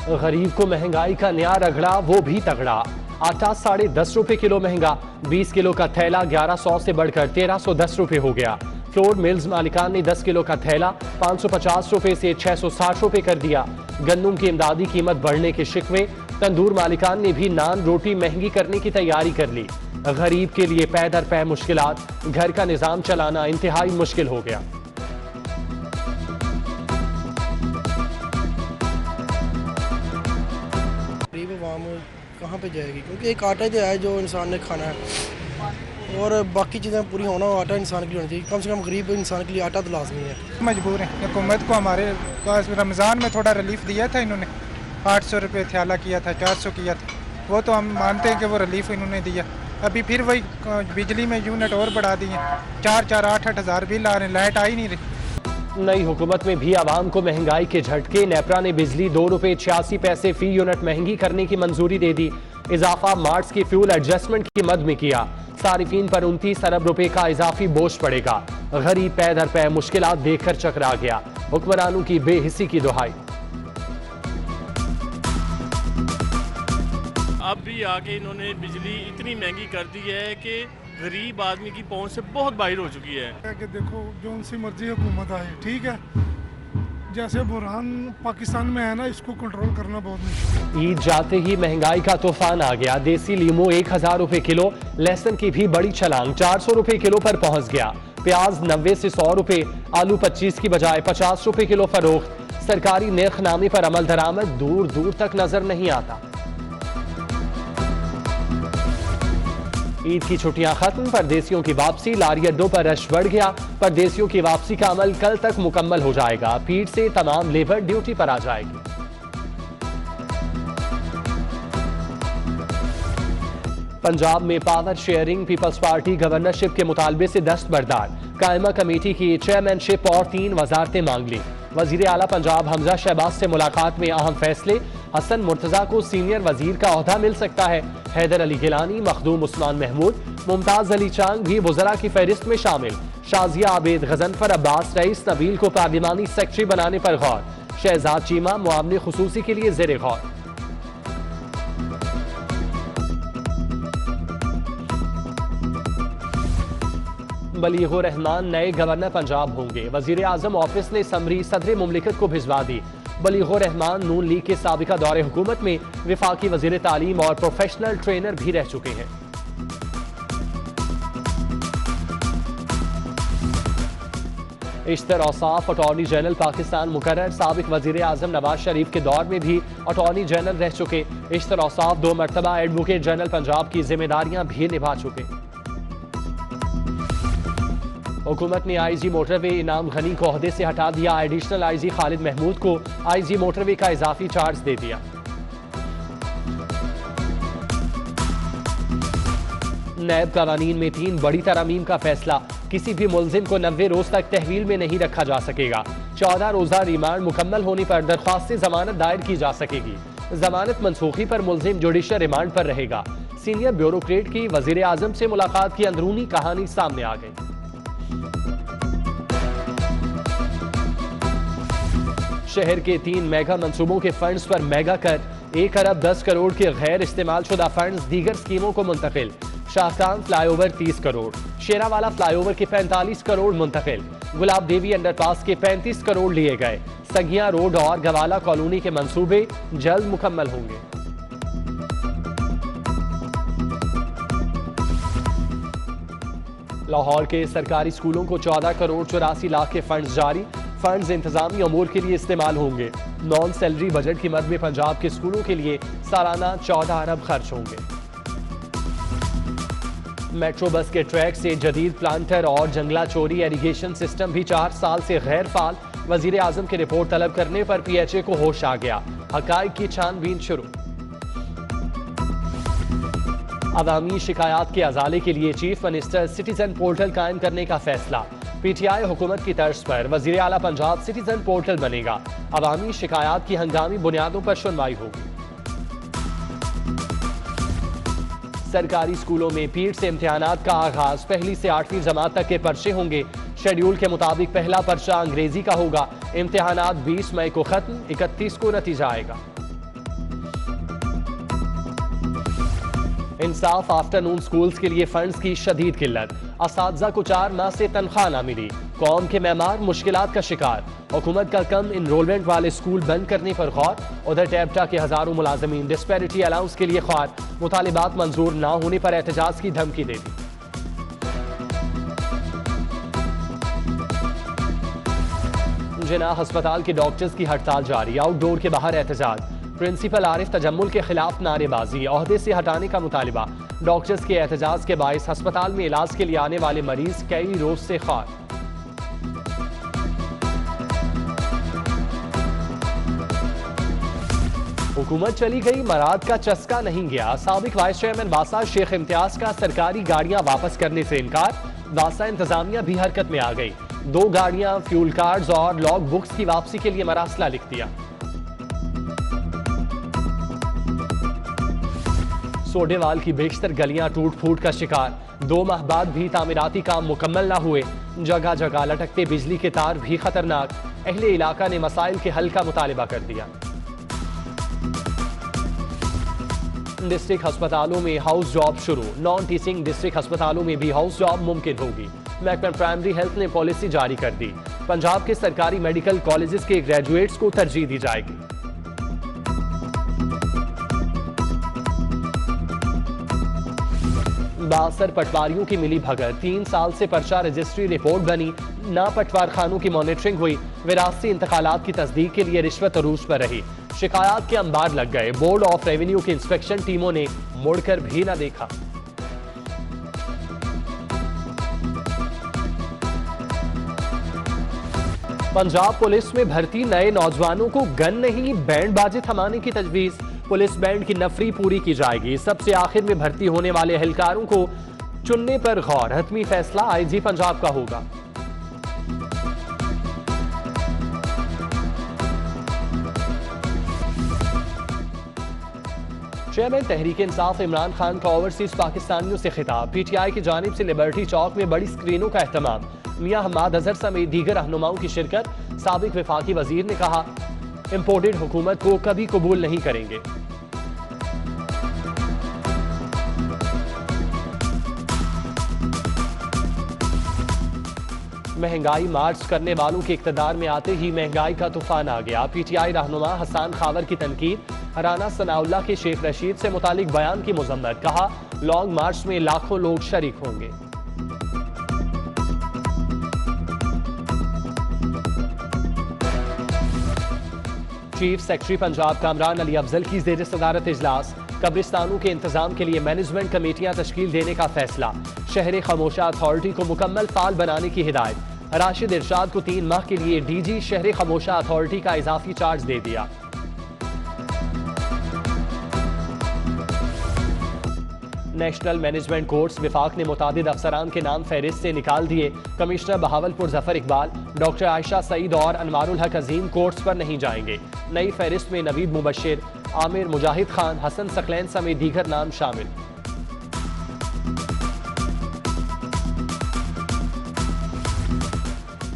गरीब को महंगाई का नया रगड़ा, वो भी तगड़ा। आटा 10.5 रुपए किलो महंगा, 20 किलो का थैला 1100 से बढ़कर 1310 रुपए हो गया। फ्लोर मिल्स मालिकान ने 10 किलो का थैला 550 रुपए से 660 रुपए कर दिया। गंदम की इमदादी कीमत बढ़ने के शिकवे, तंदूर मालिकान ने भी नान रोटी महंगी करने की तैयारी कर ली। गरीब के लिए पै दर पै मुश्किलात, घर का निजाम चलाना इंतहाई मुश्किल हो गया। गरीब आवाम कहाँ पे जाएगी, क्योंकि एक आटा ही तो है जो इंसान ने खाना है और बाकी चीज़ें पूरी होना, आटा इंसान के लिए होना चाहिए। कम से कम गरीब इंसान के लिए आटा तो लाजमी है। मजबूर हैं। हुकूमत को हमारे पास रमज़ान में थोड़ा रिलीफ दिया था इन्होंने, 800 रुपये थैला किया था, 400 किया था, वो तो हम मानते हैं कि वो रिलीफ इन्होंने दिया। अभी फिर वही बिजली में यूनिट और बढ़ा दिए, 4-4, 8-8 हज़ार बिल आ रहे हैं, लाइट आ ही नहीं रही। नई हुकूमत में भी आवाम को महंगाई के झटके। नेपरा ने बिजली 2 रुपए 86 पैसे फी यूनिट महंगी करने की मंजूरी दे दी। इजाफा मार्च की फ्यूल एडजस्टमेंट की मद में किया। सारिफीन पर 29 अरब रुपए का इजाफी बोझ पड़ेगा। गरीब पै दर पै मुश्किलात देखकर चकरा गया। हुक्मरानों की बेहिस्सी की दुहाई। अब भी आके इन्होंने बिजली इतनी महंगी कर दी है कि गरीब आदमी की पहुंच से बहुत बाहर हो चुकी है। कि देखो जो उनसी मर्जी हुकूमत आए, ठीक है, जैसे बुरहान पाकिस्तान में है ना, इसको कंट्रोल करना बहुत मुश्किल है। ईद जाते ही महंगाई का तूफान आ गया। देसी लीमू 1000 रुपए किलो, लहसुन की भी बड़ी छलांग, 400 रुपए किलो पर पहुंच गया। प्याज 90 से 100 रुपए, आलू 25 की बजाय 50 रुपए किलो फरोख्त। सरकारी नेर्खनामे पर अमल दरामद दूर दूर तक नजर नहीं आता। ईद की छुट्टियां खत्म, परदेसियों की वापसी, लारी अड्डों पर रश बढ़ गया। परदेसियों की वापसी का अमल कल तक मुकम्मल हो जाएगा। पीठ से तमाम लेबर ड्यूटी पर आ जाएगी। पंजाब में power sharing, People's Party governorship के मुतालबे से दस्तबरदार। कायमा कमेटी की चेयरमैनशिप और 3 वजारतें मांग ली। वजीर आला पंजाब हमजा शहबाज से मुलाकात में अहम फैसले। हसन मुर्तजा को सीनियर वजीर का ओहदा मिल सकता है। हैदर अली गिलानी, मखदूम उस्मान महमूद, मुमताज अली चांग भी वज़रा की फहरिस्त में शामिल। शाजिया आबेद, गजनफर अब्बास, रईस नबील को पार्लिमानी सेक्रेटरी बनाने पर गौर। शहजाद चीमा मुआवने खुसूसी के लिए ज़ेरे गौर। बलीगुर रहमान नए गवर्नर पंजाब होंगे। वजीर आजम ऑफिस ने समरी सदर मुमलिकत को भिजवा दी। बलीगुर रहमान नून लीग के साबिका दौरे हुकूमत में विफाकी वजीर तालीम और प्रोफेशनल ट्रेनर भी रह चुके हैं। इश्तर औसाफ अटॉर्नी जनरल पाकिस्तान मुकर्रर। साबिक वजीर आजम नवाज शरीफ के दौर में भी अटॉर्नी जनरल रह चुके। इश्तर औसाफ 2 मरतबा एडवोकेट जनरल पंजाब की जिम्मेदारियां भी निभा चुके। हुकूमत ने आईजी मोटरवे इनाम गनी को ओहदे से हटा दिया। एडिशनल आईजी खालिद महमूद को आईजी मोटरवे का इजाफी चार्ज दे दिया। नैब कवानीन में 3 बड़ी तरमीम का फैसला। किसी भी मुलजिम को 90 रोज तक तहवील में नहीं रखा जा सकेगा। 14 रोजा रिमांड मुकम्मल होने पर दरख्वास्त से जमानत दायर की जा सकेगी। जमानत मनसूखी पर मुलजिम जुडिशल रिमांड पर रहेगा। सीनियर ब्यूरोक्रेट की वजीर आजम से मुलाकात की अंदरूनी कहानी सामने आ गई। शहर के 3 मेगा मंसूबों के फंड्स पर मेगा कट। 1 अरब 10 करोड़ के गैर इस्तेमाल शुदा फंड्स दीगर स्कीमों को मुंतकिल। शाहकाम फ्लाईओवर 30 करोड़, शेरावाला फ्लाईओवर के 45 करोड़ मुंतकिल। गुलाब देवी अंडरपास के 35 करोड़ लिए गए। सगिया रोड और गवाला कॉलोनी के मंसूबे जल्द मुकम्मल होंगे। लाहौर के सरकारी स्कूलों को 14 करोड़ 84 लाख के फंड्स जारी। फंड्स इंतजामी अमूर के लिए इस्तेमाल होंगे। नॉन सैलरी बजट की मद में पंजाब के स्कूलों के लिए सालाना 14 अरब खर्च होंगे। मेट्रो बस के ट्रैक से जदीद प्लांटर और जंगला चोरी एरीगेशन सिस्टम भी 4 साल से गैर फाल। वजीर आजम की रिपोर्ट तलब करने पर PHA को होश आ गया। हकाइक की छानबीन शुरू। अवामी शिकायत के अजाले के लिए चीफ मिनिस्टर सिटीजन पोर्टल कायम करने का फैसला। PTI हुकूमत की तर्ज पर वजीर आला पंजाब सिटीजन पोर्टल बनेगा। अवामी शिकायत की हंगामी बुनियादों पर सुनवाई होगी। सरकारी स्कूलों में पीठ से इम्तिहानात का आगाज। 1ली से 8वीं जमात तक के पर्चे होंगे। शेड्यूल के मुताबिक पहला पर्चा अंग्रेजी का होगा। इम्तिहानात 20 मई को खत्म, 31 को नतीजा आएगा। इंसाफ आफ्टरनून स्कूल्स के लिए फंड्स की शदीद किल्लत, असातिज़ा को 4 माह से तनख्वाह ना मिली, कौम के मेमार मुश्किलात का शिकार, हुकूमत का कम इनरोलमेंट वाले स्कूल बंद करने पर गौर। उधर टेप्टा के हजारों मुलाजमीन डिस्पैरिटी अलाउंस के लिए ख्वार, मुतालिबात मंजूर ना होने पर एहतजाज की धमकी दे दी। जिनाह अस्पताल के डॉक्टर्स की हड़ताल जारी, आउटडोर के बाहर एहतजाज, प्रिंसिपल आरिफ तजम्मुल के खिलाफ नारेबाजी, ओहदे से हटाने का मुतालिबा। डॉक्टर्स के एहतजाज के बायस अस्पताल में इलाज के लिए आने वाले मरीज कई रोज से खार। हुकूमत चली गई, मराद का चस्का नहीं गया, साबिक वाइस चेयरमैन वासा शेख इम्तियाज का सरकारी गाड़ियां वापस करने से इनकार, वासा इंतजामिया भी हरकत में आ गई, 2 गाड़ियां, फ्यूल कार्ड्स और लॉग बुक्स की वापसी के लिए मरासला लिख दिया। सोडेवाल की बेशतर गलियां टूट फूट का शिकार, 2 माह बाद भी तामीराती काम मुकम्मल ना हुए, जगह जगह लटकते बिजली के तार भी खतरनाक, अहले इलाका ने मसाइल के हल का मुतालिबा कर दिया। डिस्ट्रिक्ट अस्पतालों में हाउस जॉब शुरू, नॉन टीचिंग डिस्ट्रिक्ट अस्पतालों में भी हाउस जॉब मुमकिन होगी। महकमा प्राइमरी हेल्थ ने पॉलिसी जारी कर दी, पंजाब के सरकारी मेडिकल कॉलेजेस के ग्रेजुएट्स को तरजीह दी जाएगी। बासर पटवारियों की मिली भगत, 3 साल से पर्चा रजिस्ट्री रिपोर्ट बनी, ना पटवार खानों की मॉनिटरिंग हुई, विरासती इंतकालात की तस्दीक के लिए रिश्वत अरूज पर रही, शिकायत के अंबार लग गए, बोर्ड ऑफ रेवेन्यू की इंस्पेक्शन टीमों ने मुड़कर भी न देखा। पंजाब पुलिस में भर्ती नए नौजवानों को गन नहीं बैंड बाजे थमाने की तजवीज, पुलिस बैंड की नफरी पूरी की जाएगी, सबसे आखिर में भर्ती होने वाले एहलकारों को चुनने पर गौर, हतमी फैसला आईजी पंजाब का होगा। चेयरमैन तहरीक इंसाफ इमरान खान का ओवरसीज पाकिस्तानियों से खिताब, पीटीआई की जानिब से लिबर्टी चौक में बड़ी स्क्रीनों का एहतमाम, मियां हम्माद अजहर समेत दीगर रहनुमाओं की शिरकत। साबिक वफाकी वजीर ने कहा, इंपोर्टेड हुकूमत को कभी कबूल नहीं करेंगे। महंगाई मार्च करने वालों के इक्तदार में आते ही महंगाई का तूफान आ गया, पीटीआई रहनुमा हसन खावर की तनकीद, राना सनाउल्लाह के शेख रशीद से मुतालिक बयान की मुजम्मत, कहा लॉन्ग मार्च में लाखों लोग शरीक होंगे। चीफ सेक्रेटरी पंजाब कामरान अली अफजल की ज़ेर सदारत इजलास, कब्रिस्तानों के इंतजाम के लिए मैनेजमेंट कमेटियां तश्कील देने का फैसला, शहर खामोशा अथॉरिटी को मुकम्मल फाल बनाने की हिदायत, राशिद इरशाद को 3 माह के लिए डीजी शहर खामोशा अथॉरिटी का इजाफी चार्ज दे दिया। नेशनल मैनेजमेंट कोर्स विफाक ने मुतादिद अफसरान के नाम फहरिस्त से निकाल दिए, कमिश्नर बहावलपुर जफर इकबाल, डॉक्टर आयशा सईद और अनवारुल हक अजीम कोर्स पर नहीं जाएंगे। नई फहरिस्त में नवीद मुबशिर, आमिर मुजाहिद खान, हसन सकलैन समेत दीगर नाम शामिल।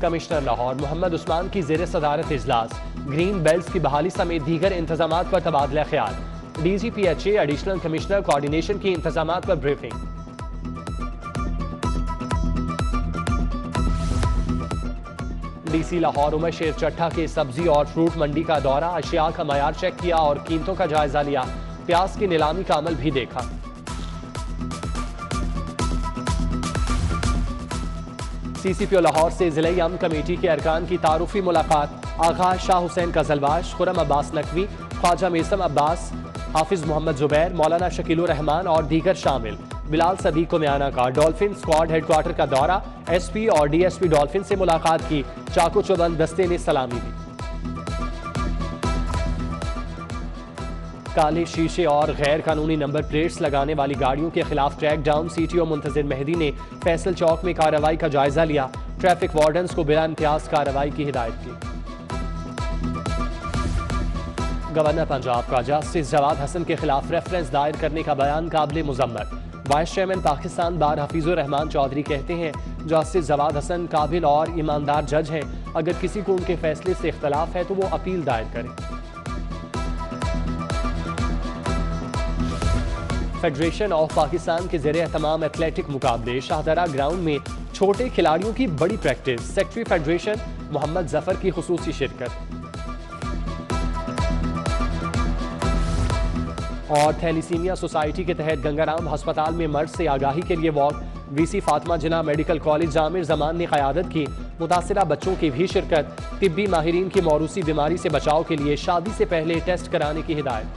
कमिश्नर लाहौर मोहम्मद उस्मान की ज़ेर सदारत इजलास, ग्रीन बेल्ट की बहाली समेत दीगर इंतजामात पर तबादला ख्याल, DGPHA एडिशनल कमिश्नर कोऑर्डिनेशन की इंतजामात पर ब्रीफिंग। DC लाहौर उमर शेर चट्ठा के सब्जी और फ्रूट मंडी का दौरा, अशिया का मयार चेक किया और कीमतों का जायजा लिया, प्याज की नीलामी का अमल भी देखा। CCPO लाहौर से जिले अमन कमेटी के अरकान की तारुफी मुलाकात, आगा शाह हुसैन कजलवाश, खुरम अब्बास नकवी, ख्वाजा मेसम अब्बास, हाफिज मोहम्मद जुबैर, मौलाना शकीलुर रहमान और दीगर शामिल। बिलाल सदीक को म्याना का डॉल्फिन स्क्वाड हेडक्वार्टर का दौरा, SP और DSP डॉल्फिन से मुलाकात की, चाको चौबंद दस्ते ने सलामी दी। काले शीशे और गैर कानूनी नंबर प्लेट्स लगाने वाली गाड़ियों के खिलाफ क्रैकडाउन, CTO मुंतजिर मेहदी ने फैसल चौक में कार्रवाई का जायजा लिया, ट्रैफिक वार्डन्स को बिला इम्तियाज कार्रवाई की हिदायत की। गवर्नर पंजाब का जस्टिस जवाद हसन के खिलाफ रेफरेंस दायर करने का बयान काबिल मुजम्मत, वाइस चेयरमैन पाकिस्तान बार हफीजुर रहमान चौधरी कहते हैं जस्टिस जवाद हसन काबिल और ईमानदार जज हैं, अगर किसी को उनके फैसले से इख्तलाफ है तो वो अपील दायर करें। फेडरेशन ऑफ पाकिस्तान के ज़ेरे एहतमाम एथलेटिक मुकाबले शाहदरा ग्राउंड में छोटे खिलाड़ियों की बड़ी practice. Secretary federation Mohammad Zafar की खुसूसी शिरकत। और थैलीसीमिया सोसाइटी के तहत गंगाराम अस्पताल में मर्ज से आगाही के लिए वॉक। वीसी फातिमा जिन्ना मेडिकल कॉलेज जामिर जमान ने क़यादत की। मुतासिरा बच्चों की भी शिरकत। तिब्बी माहिरीन की मौरूसी बीमारी से बचाव के लिए शादी से पहले टेस्ट कराने की हिदायत।